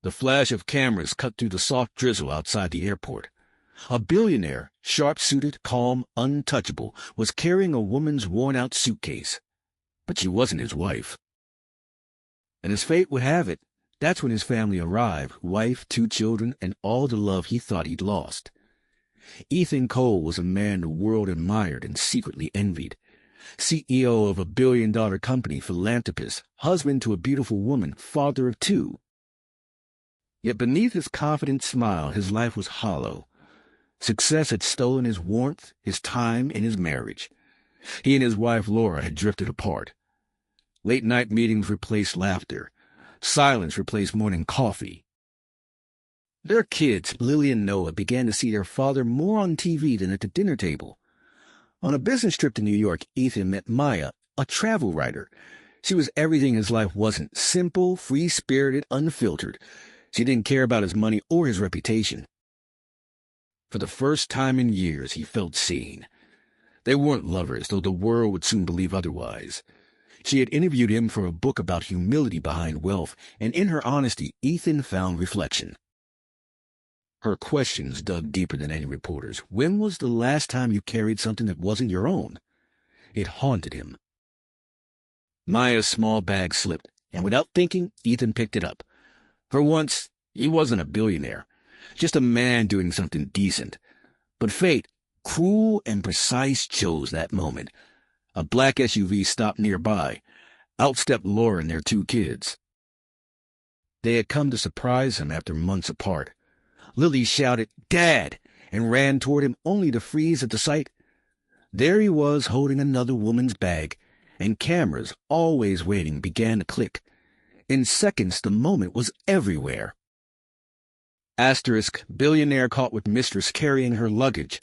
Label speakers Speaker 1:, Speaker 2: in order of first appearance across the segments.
Speaker 1: The flash of cameras cut through the soft drizzle outside the airport. A billionaire, sharp-suited, calm, untouchable, was carrying a woman's worn-out suitcase. But she wasn't his wife. And as fate would have it, that's when his family arrived, wife, 2 children, and all the love he thought he'd lost. Ethan Cole was a man the world admired and secretly envied. CEO of a billion-dollar company, philanthropist, husband to a beautiful woman, father of 2. Yet beneath his confident smile, his life was hollow. Success had stolen his warmth, his time, and his marriage. He and his wife Laura had drifted apart. Late-night meetings replaced laughter. Silence replaced morning coffee. Their kids, Lily and Noah, began to see their father more on TV than at the dinner table. On a business trip to New York, Ethan met Maya, a travel writer. She was everything his life wasn't: simple, free-spirited, unfiltered. She didn't care about his money or his reputation. For the first time in years, he felt seen. They weren't lovers, though the world would soon believe otherwise. She had interviewed him for a book about humility behind wealth, and in her honesty, Ethan found reflection. Her questions dug deeper than any reporter's. When was the last time you carried something that wasn't your own? It haunted him. Maya's small bag slipped, and without thinking, Ethan picked it up. For once, he wasn't a billionaire, just a man doing something decent. But fate, cruel and precise, chose that moment. A black SUV stopped nearby. Out stepped Laura and their 2 kids. They had come to surprise him after months apart. Lily shouted, "Dad!" and ran toward him, only to freeze at the sight. There he was, holding another woman's bag, and cameras, always waiting, began to click. In seconds, the moment was everywhere. Asterisk, billionaire caught with mistress carrying her luggage.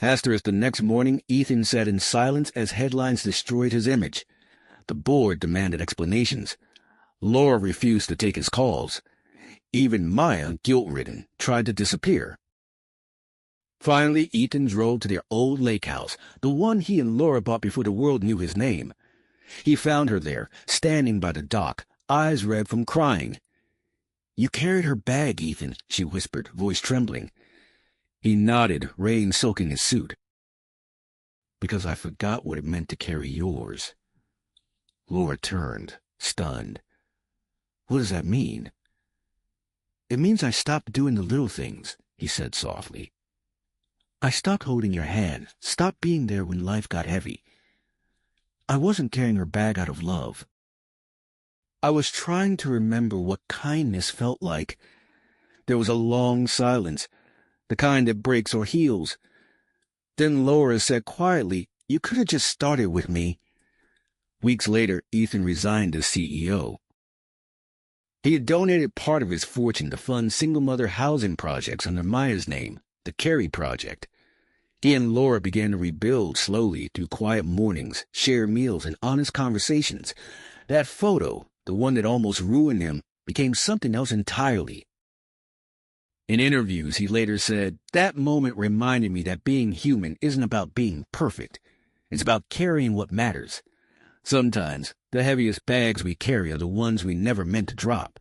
Speaker 1: Asterisk, the next morning, Ethan sat in silence as headlines destroyed his image. The board demanded explanations. Laura refused to take his calls. Even Maya, guilt-ridden, tried to disappear. Finally, Ethan drove to their old lake house, the one he and Laura bought before the world knew his name. He found her there, standing by the dock, eyes red from crying. "You carried her bag, Ethan," she whispered, voice trembling. He nodded, rain soaking his suit. "Because I forgot what it meant to carry yours." Laura turned, stunned. "What does that mean?" "It means I stopped doing the little things," he said softly. "I stopped holding your hand, stopped being there when life got heavy. I wasn't carrying her bag out of love. I was trying to remember what kindness felt like." There was a long silence, the kind that breaks or heals. Then Laura said quietly, "You could have just started with me." Weeks later, Ethan resigned as CEO. He had donated part of his fortune to fund single-mother housing projects under Maya's name, the Carey Project. He and Laura began to rebuild slowly through quiet mornings, shared meals, and honest conversations. That photo, the one that almost ruined him, became something else entirely. In interviews, he later said, "That moment reminded me that being human isn't about being perfect. It's about carrying what matters. Sometimes, the heaviest bags we carry are the ones we never meant to drop."